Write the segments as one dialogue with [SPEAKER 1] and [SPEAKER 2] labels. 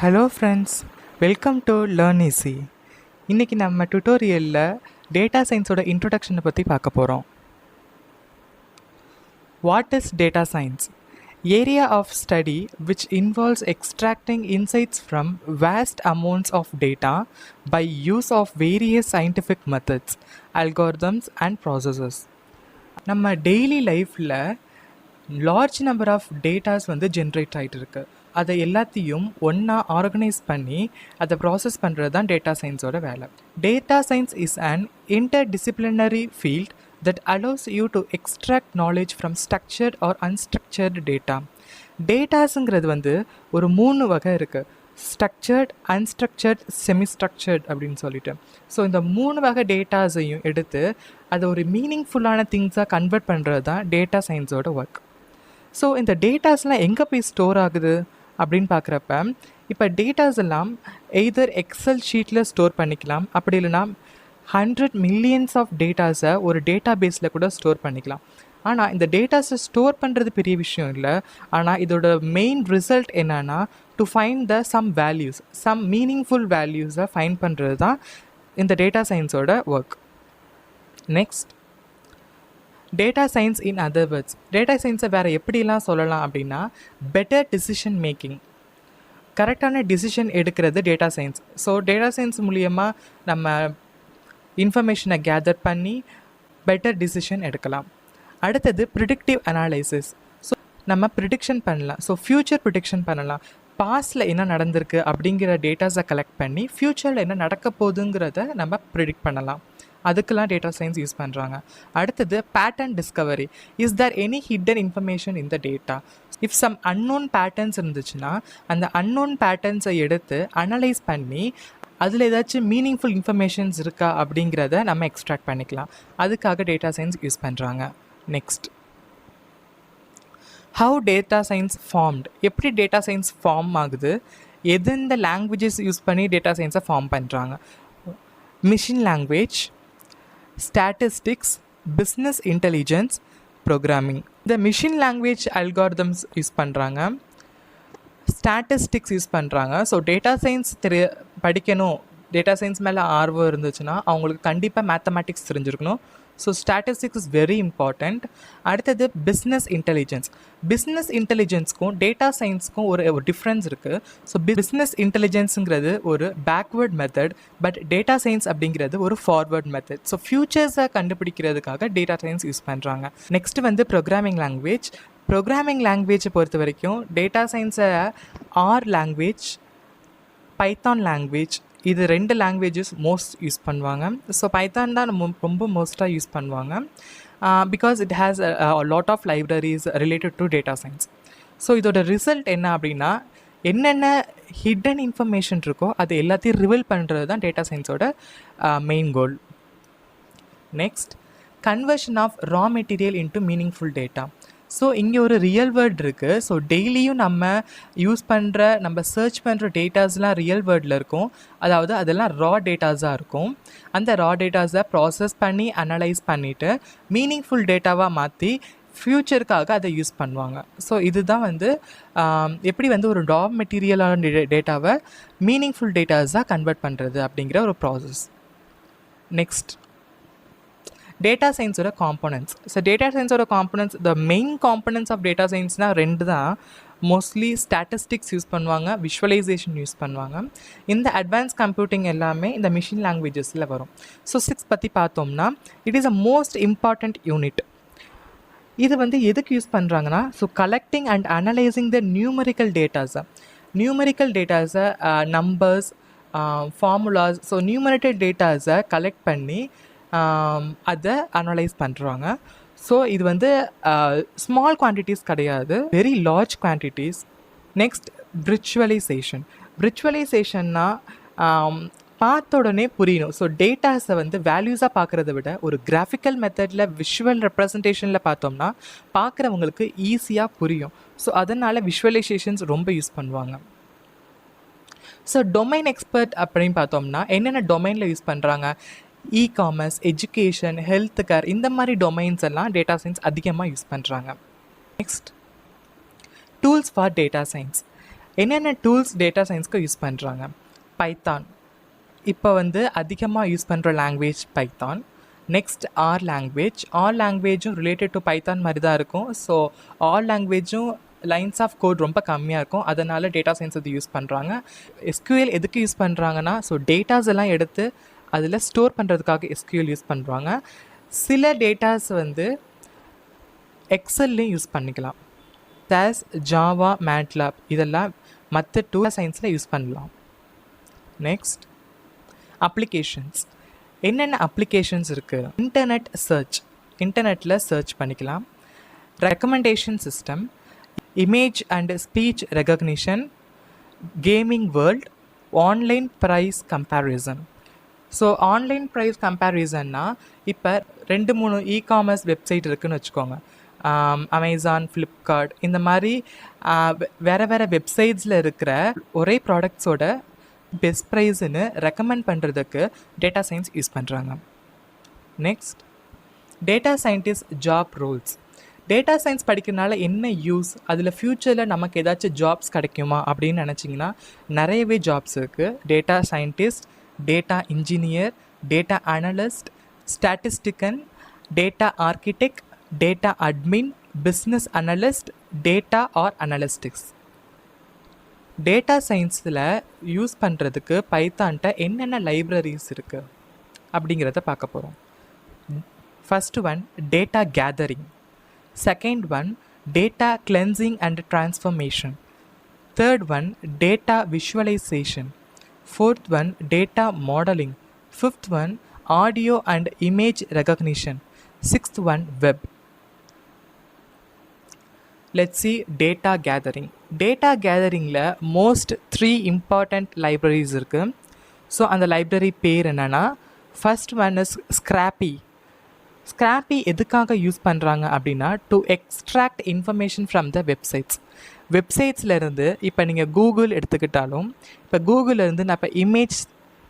[SPEAKER 1] Hello friends, welcome to learn easy. இன்றைக்கி நம்ம டுட்டோரியலில் டேட்டா சயின்ஸோட இன்ட்ரொடக்ஷனை பற்றி பார்க்க போகிறோம். What is data science? Area of study which involves extracting insights from vast amounts of data by use of various scientific methods, algorithms and processes. நம்ம daily லைஃப்பில் large number of datas generate ஆகிட்டு இருக்கு. அதை எல்லாத்தையும் ஒன்றா organise பண்ணி அதை process பண்ணுறது தான் டேட்டா சயின்ஸோட வேலை. Data science is an interdisciplinary field that allows you to extract knowledge from structured or unstructured data. டேட்டாஸுங்கிறது ஒரு 3 வகை இருக்குது: ஸ்ட்ரக்சர்ட், அன்ஸ்ட்ரக்சர்ட், செமி ஸ்ட்ரக்சர்ட் அப்படின்னு சொல்லிட்டு. ஸோ இந்த 3 வகை டேட்டாஸையும் எடுத்து அதை ஒரு மீனிங்ஃபுல்லான திங்ஸாக கன்வெர்ட் பண்ணுறது தான் டேட்டா சயின்ஸோட ஒர்க். ஸோ இந்த டேட்டாஸ்லாம் எங்கே போய் ஸ்டோர் ஆகுது அப்படின்னு பார்க்குறப்ப, இப்போ டேட்டாஸ் எல்லாம் எய்தர் எக்ஸல் ஷீட்டில் ஸ்டோர் பண்ணிக்கலாம், அப்படி இல்லைனா 100 மில்லியன்ஸ் ஆஃப் டேட்டாஸை ஒரு டேட்டா பேஸில் கூட ஸ்டோர் பண்ணிக்கலாம். ஆனால் இந்த டேட்டாஸை ஸ்டோர் பண்ணுறது பெரிய விஷயம் இல்லை. ஆனால் இதோட மெயின் ரிசல்ட் என்னன்னா, to find the sum values, sum meaningful வேல்யூஸை ஃபைண்ட் பண்ணுறது தான் இந்த டேட்டா சயின்ஸோட work. Next, data science in other words. Data சயின்ஸை வேறு எப்படிலாம் சொல்லலாம் அப்படின்னா, பெட்டர் டிசிஷன் மேக்கிங், கரெக்டான டிசிஷன் எடுக்கிறது data science. So data science மூலியமாக நம்ம இன்ஃபர்மேஷனை கேதர் பண்ணி பெட்டர் டிசிஷன் எடுக்கலாம். அடுத்தது ப்ரிடிக்டிவ் அனாலிசிஸ். ஸோ நம்ம ப்ரிடிக்ஷன் பண்ணலாம். ஸோ ஃப்யூச்சர் ப்ரிடிக்ஷன் பண்ணலாம். பாஸ்டில் என்ன நடந்திருக்கு அப்படிங்கிற டேட்டாஸை கலெக்ட் பண்ணி ஃப்யூச்சரில் என்ன நடக்க போகுதுங்கிறத நம்ம ப்ரிடிக்ட் பண்ணலாம். அதுக்கெல்லாம் டேட்டா சயின்ஸ் யூஸ் பண்ணுறாங்க. அடுத்தது pattern discovery. Is there any hidden information in the data? If some unknown patterns இருந்துச்சுன்னா அந்த அன்னோன் பேட்டர்ன்ஸை எடுத்து அனலைஸ் பண்ணி அதில் ஏதாச்சும் மீனிங்ஃபுல் இன்ஃபர்மேஷன்ஸ் இருக்கா அப்படிங்கிறத நம்ம எக்ஸ்ட்ராக்ட் பண்ணிக்கலாம். அதுக்காக டேட்டா சயின்ஸ் யூஸ் பண்ணுறாங்க. Next, how data science formed. எப்படி டேட்டா சயின்ஸ் ஃபார்ம் ஆகுது, எந்தெந்த லாங்குவேஜஸ் யூஸ் பண்ணி டேட்டா சயின்ஸை ஃபார்ம் பண்ணுறாங்க? Machine language, statistics, business intelligence, programming. இந்த மிஷின் லாங்குவேஜ் அல்காரிதம்ஸ் யூஸ் பண்ணுறாங்க, ஸ்டாட்டிஸ்டிக்ஸ் யூஸ் பண்ணுறாங்க. ஸோ டேட்டா சயின்ஸ் படிக்கணும், டேட்டா சயின்ஸ் மேலே ஆர்வம் இருந்துச்சுன்னா அவங்களுக்கு கண்டிப்பாக மேத்தமேட்டிக்ஸ் தெரிஞ்சிருக்கணும். So statistics is very important. அடுத்தது பிஸ்னஸ் இன்டெலிஜென்ஸ். பிஸ்னஸ் இன்டெலிஜென்ஸ்க்கும் டேட்டா சயின்ஸ்க்கும் ஒரு டிஃப்ரென்ஸ் இருக்குது. ஸோ பிஸ்னஸ் இன்டெலிஜென்ஸுங்கிறது ஒரு backward method, but data science அப்படிங்கிறது ஒரு ஃபார்வர்ட் மெத்தட். ஸோ ஃப்யூச்சர்ஸை கண்டுபிடிக்கிறதுக்காக டேட்டா சயின்ஸ் யூஸ் பண்ணுறாங்க. Next programming language. ப்ரோக்ராமிங் லாங்குவேஜை பொறுத்த வரைக்கும் டேட்டா சயின்ஸை ஆர் லாங்குவேஜ், பைத்தான் லாங்குவேஜ், இது 2 லாங்குவேஜஸ் மோஸ்ட் யூஸ் பண்ணுவாங்க. ஸோ பைத்தான் தான் ரொம்ப மோஸ்ட்டாக யூஸ் பண்ணுவாங்க. Because it has lot of libraries related to data science. So இதோட ரிசல்ட் என்ன அப்படின்னா, என்னென்ன ஹிடன் இன்ஃபர்மேஷன் இருக்கோ அது எல்லாத்தையும் ரிவீல் பண்ணுறது தான் டேட்டா சயின்ஸோட main goal. Next, conversion of raw material into meaningful data. So இங்கே ஒரு ரியல் வேர்ட் இருக்குது. ஸோ டெய்லியும் நம்ம யூஸ் பண்ணுற, நம்ம சர்ச் பண்ணுற டேட்டாஸ்லாம் ரியல் வேர்டில் இருக்கும். அதாவது அதெல்லாம் ரா டேட்டாஸாக இருக்கும். அந்த ரா டேட்டாஸை ப்ராசஸ் பண்ணி அனலைஸ் பண்ணிவிட்டு மீனிங்ஃபுல் டேட்டாவாக மாற்றி ஃப்யூச்சருக்காக அதை யூஸ் பண்ணுவாங்க. ஸோ இதுதான் எப்படி ஒரு ரா மெட்டீரியலான டேட்டாவை மீனிங்ஃபுல் டேட்டாஸாக கன்வெர்ட் பண்ணுறது அப்படிங்கிற ஒரு ப்ராசஸ். நெக்ஸ்ட், டேட்டா சயின்ஸோட காம்பனன்ட்ஸ். ஸோ டேட்டா சயின்ஸோட components, the main components of data சயின்ஸ்னால் 2 தான். மோஸ்ட்லி ஸ்டாட்டிஸ்டிக்ஸ் யூஸ் பண்ணுவாங்க, விஷுவலைசேஷன் யூஸ் பண்ணுவாங்க. இந்த அட்வான்ஸ் கம்ப்யூட்டிங் எல்லாமே இந்த மிஷின் லாங்குவேஜஸில் வரும். ஸோ 6 பற்றி பார்த்தோம்னா, it is a most important unit. இது எதுக்கு யூஸ் பண்ணுறாங்கன்னா, so collecting and analysing the numerical டேட்டாஸை, நம்பர்ஸ், ஃபார்முலாஸ், ஸோ நியூமரேட்டட் டேட்டாஸை கலெக்ட் பண்ணி அதை அனலைஸ் பண்ணுறாங்க. ஸோ இது ஸ்மால் குவான்டிட்டிஸ் கிடையாது, very large quantities. Next, virtualisation. விர்ச்சுவலைசேஷன்னா பார்த்த உடனே புரியணும். ஸோ டேட்டாஸை வேல்யூஸாக பார்க்குறத விட ஒரு கிராஃபிக்கல் மெத்தடில் விஷுவல் ரெப்ரசன்டேஷனில் பார்த்தோம்னா பார்க்குறவங்களுக்கு ஈஸியாக புரியும். ஸோ அதனால் விஷுவலைசேஷன்ஸ் ரொம்ப யூஸ் பண்ணுவாங்க. ஸோ டொமைன் எக்ஸ்பர்ட் அப்படின்னு பார்த்தோம்னா என்னென்ன டொமைனில் யூஸ் பண்ணுறாங்க? இ-காமர்ஸ், எஜுகேஷன், ஹெல்த் கேர், இந்த மாதிரி டொமைன்ஸ் எல்லாம் டேட்டா சயின்ஸ் அதிகமாக யூஸ் பண்ணுறாங்க. Next, tools for data science. என்னென்ன டூல்ஸ் டேட்டா சயின்ஸ்க்கு யூஸ் பண்ணுறாங்க? பைத்தான். இப்போ வந்து அதிகமாக யூஸ் பண்ணுற language Python. Next R language. All லாங்குவேஜும் ரிலேட்டட் டு பைத்தான் மாதிரி தான் இருக்கும். ஸோ ஆல் லாங்குவேஜும் லைன்ஸ் ஆஃப் கோட் ரொம்ப கம்மியாக இருக்கும். அதனால் டேட்டா சயின்ஸ் இது யூஸ் பண்ணுறாங்க. எஸ்கியூஎல் எதுக்கு யூஸ் பண்ணுறாங்கன்னா, ஸோ டேட்டாஸ் எல்லாம் எடுத்து அதில் ஸ்டோர் பண்ணுறதுக்காக எஸ்கியூஎல் யூஸ் பண்ணுறாங்க. சில டேட்டாஸ் வந்து எக்ஸல்லையும் யூஸ் பண்ணிக்கலாம். சாஸ், ஜாவா, மேட்லாப் இதெல்லாம் மற்ற டூல் சயின்ஸில் யூஸ் பண்ணலாம். Next applications. என்னென்ன அப்ளிகேஷன்ஸ் இருக்குது? Internet search. இன்டர்நெட்டில் சர்ச் பண்ணிக்கலாம். Recommendation system, image and speech recognition, gaming world, online price comparison. So online price கம்பேரிசன்னா இப்போ 2-3 இ-காமர்ஸ் வெப்சைட் இருக்குதுன்னு வச்சுக்கோங்க. அமேசான், ஃப்ளிப்கார்ட் இந்த மாதிரி வேறு வேறு வெப்சைட்ஸில் இருக்கிற ஒரே ப்ராடக்ட்ஸோட பெஸ்ட் ப்ரைஸ்ன்னு ரெக்கமெண்ட் பண்ணுறதுக்கு டேட்டா சயின்ஸ் யூஸ் பண்ணுறாங்க. Next data scientist job Rolle's. Data science படிக்கிறதுனால என்ன யூஸ், அதில் ஃப்யூச்சரில் நமக்கு ஏதாச்சும் ஜாப்ஸ் கிடைக்குமா அப்படின்னு நினச்சிங்கன்னா நிறையவே ஜாப்ஸ் இருக்குது. Data scientist, data engineer, data analyst, statistician, data architect, data admin, business analyst, data or analytics. Data சயின்ஸில் யூஸ் பண்ணுறதுக்கு பைத்தான்ட்ட என்னென்ன லைப்ரரிஸ் இருக்குது அப்படிங்கிறத பார்க்க போகிறோம். First one data gathering, second one data cleansing and transformation, third one data visualisation, fourth one data modelling, fifth one audio and image recognition, sixth one web. Let's see data gathering. Data gatheringல most 3 important libraries இருக்குது. So அந்த library பேர் என்னென்னா, first one is Scrapy. Scrapy எதுக்காக use பண்ணுறாங்க அப்படின்னா, to extract information from the websites. வெப்சைட்ஸ்லேருந்து இப்போ நீங்கள் கூகுள் எடுத்துக்கிட்டாலும், இப்போ கூகுளிலேருந்து நான் இப்போ இமேஜ்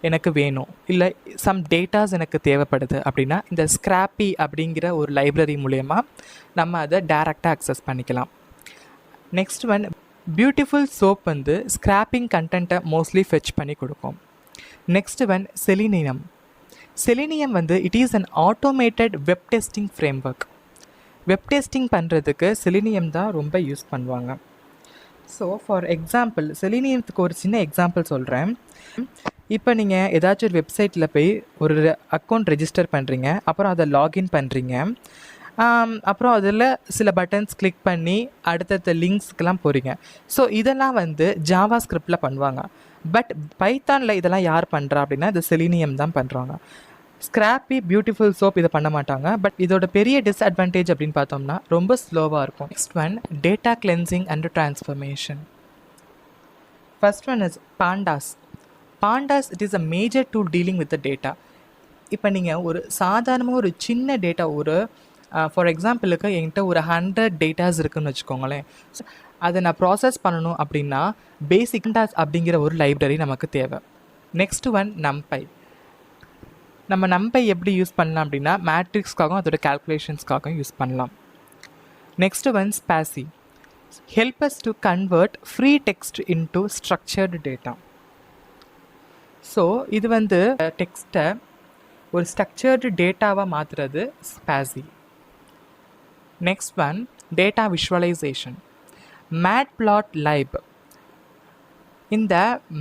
[SPEAKER 1] எனக்கு வேணும், இல்லை சம் டேட்டாஸ் எனக்கு தேவைப்படுது அப்படின்னா இந்த ஸ்க்ராப்பி அப்படிங்கிற ஒரு லைப்ரரி மூலயமா நம்ம அதை டைரெக்டாக அக்சஸ் பண்ணிக்கலாம். நெக்ஸ்ட் ஒன் பியூட்டிஃபுல் சோப் வந்து ஸ்க்ராப்பிங் கண்டென்ட்டை மோஸ்ட்லி ஃபெச் பண்ணி கொடுக்கும். Next one selenium. செலினியம் வந்து it is an automated web testing frame work. Web testing பண்ணுறதுக்கு செலினியம் தான் ரொம்ப யூஸ் பண்ணுவாங்க. ஸோ ஃபார் எக்ஸாம்பிள் செலினியத்துக்கு ஒரு சின்ன எக்ஸாம்பிள் சொல்கிறேன். இப்போ நீங்கள் ஏதாச்சும் ஒரு வெப்சைட்டில் போய் ஒரு அக்கௌண்ட் ரெஜிஸ்டர் பண்ணுறீங்க, அப்புறம் அதை லாகின் பண்ணுறீங்க, அப்புறம் அதில் சில பட்டன்ஸ் கிளிக் பண்ணி அடுத்தடுத்த லிங்க்ஸ்க்கெலாம் போகிறீங்க. ஸோ இதெல்லாம் வந்து ஜாவா ஸ்கிரிப்டில் பண்ணுவாங்க. பட் பைத்தானில் இதெல்லாம் யார் பண்ணுறா அப்படின்னா இது செலினியம் தான் பண்ணுறாங்க. ஸ்க்ராப்பி, பியூட்டிஃபுல் சோப் இதை பண்ண மாட்டாங்க. பட் இதோட பெரிய டிஸ்அட்வான்டேஜ் அப்படின்னு பார்த்தோம்னா ரொம்ப ஸ்லோவாக இருக்கும். Next one data cleansing and transformation. First one is பாண்டாஸ். பாண்டாஸ் it is a major tool dealing with the data. இப்போ நீங்கள் ஒரு சாதாரணமாக ஒரு சின்ன டேட்டா, ஒரு ஃபார் எக்ஸாம்பிளுக்கு என்கிட்ட ஒரு 100 டேட்டாஸ் இருக்குதுன்னு வச்சுக்கோங்களேன். ஸோ அதை நான் ப்ராசஸ் பண்ணணும் அப்படின்னா பேசிக் பாண்டாஸ் அப்படிங்கிற ஒரு லைப்ரரி நமக்கு தேவை. Next one NumPy. நம்ம நம்பை எப்படி யூஸ் பண்ணலாம் அப்படின்னா மேட்ரிக்ஸ்க்காகவும் அதோட கேல்குலேஷன்ஸ்க்காகவும் யூஸ் பண்ணலாம். Next one spaCy. Help us to convert free text into structured data. So இது வந்து டெக்ஸ்ட்டை ஒரு ஸ்ட்ரக்சர்டு டேட்டாவாக மாற்றுறது spaCy. Next one data visualisation. Matplotlib. இந்த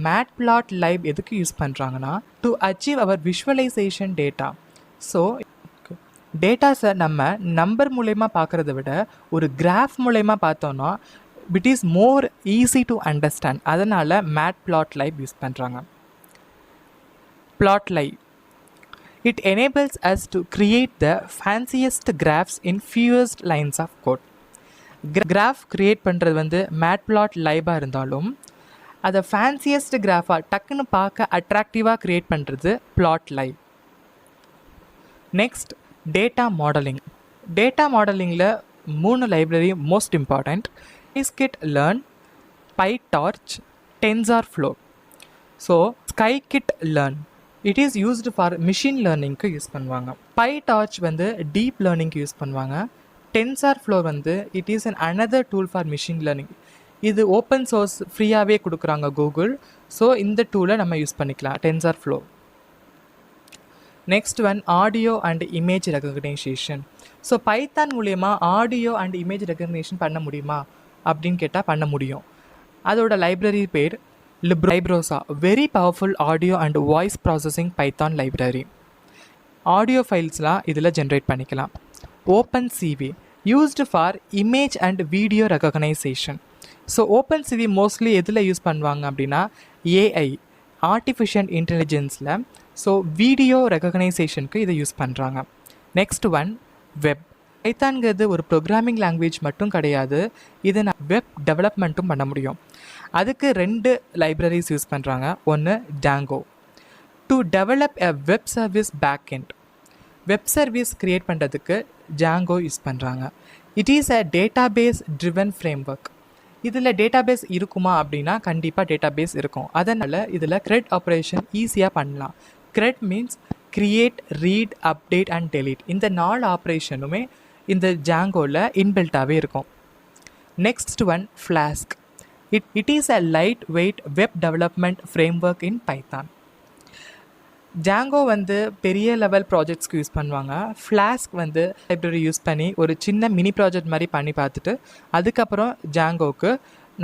[SPEAKER 1] மேட்ப்ளாட்லைப் எதுக்கு யூஸ் பண்ணுறாங்கன்னா to achieve our visualisation data. So டேட்டாஸை நம்ம நம்பர் மூலயமா பார்க்குறத விட ஒரு கிராஃப் மூலயமா பார்த்தோன்னா it is more easy to understand. அதனால் மேட்ப்ளாட்லைப் யூஸ் பண்ணுறாங்க. Plotly. It enables us to create the fanciest graphs in fewest lines of code. Graph create பண்ணுறது வந்து மேட்ப்ளாட்லைபாக இருந்தாலும் அதை ஃபேன்சியஸ்ட் கிராஃபாக டக்குன்னு பார்க்க அட்ராக்டிவாக க்ரியேட் பண்ணுறது plotly. Next data modelling. Data மாடலிங்கில் 3 library most important: scikit-learn, PyTorch, TensorFlow. So scikit-learn it is used for machine லேர்னிங்க்கு யூஸ் பண்ணுவாங்க. PyTorch வந்து டீப் லேர்னிங்க்கு யூஸ் பண்ணுவாங்க. TensorFlow வந்து it is an another tool for machine learning. இது open source ஃப்ரீயாகவே கொடுக்குறாங்க கூகுள். ஸோ இந்த டூலை நம்ம யூஸ் பண்ணிக்கலாம், TensorFlow. Next one audio and image recognition. So Python மூலயமா ஆடியோ அண்ட் இமேஜ் ரெகக்னேஷன் பண்ண முடியுமா அப்படின்னு கேட்டால் பண்ண முடியும். அதோட லைப்ரரி பேர் Librosa, very powerful audio and voice processing Python library. Audio ஃபைல்ஸ்லாம் இதில் ஜென்ரேட் பண்ணிக்கலாம். Open CV used for image and video recognition. So open CV mostly எதில் யூஸ் பண்ணுவாங்க அப்படின்னா ஏஐ, ஆர்டிஃபிஷியல் இன்டெலிஜென்ஸில். ஸோ வீடியோ ரெகக்னைசேஷனுக்கு இதை யூஸ் பண்ணுறாங்க. Next one web. பைத்தான்கிறது ஒரு ப்ரோக்ராமிங் லாங்குவேஜ் மட்டும் கிடையாது, இதை நான் வெப் டெவலப்மெண்ட்டும் பண்ண முடியும். அதுக்கு 2 லைப்ரரிஸ் யூஸ் பண்ணுறாங்க. ஒன்று Django to develop a web service backend. Web service create பண்ணுறதுக்கு Django யூஸ் பண்ணுறாங்க. It is a database driven framework. இதில் டேட்டாபேஸ் இருக்குமா அப்படின்னா கண்டிப்பாக டேட்டாபேஸ் இருக்கும். அதனால் இதில் CRUD ஆப்ரேஷன் ஈஸியாக பண்ணலாம். CRUD means create, read, update and delete. இந்த 4 ஆப்ரேஷனுமே இந்த Djangoவில் இன்பில்ட்டாகவே இருக்கும். Next one flask. It is a light weight web development framework in Python. Django வந்து பெரிய லெவல் ப்ராஜெக்ட்ஸ்க்கு யூஸ் பண்ணுவாங்க. ஃப்ளாஸ்க் வந்து லைப்ரரி யூஸ் பண்ணி ஒரு சின்ன மினி ப்ராஜெக்ட் மாதிரி பண்ணி பார்த்துட்டு அதுக்கப்புறம் Djangoக்கு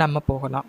[SPEAKER 1] நம்ம போகலாம்.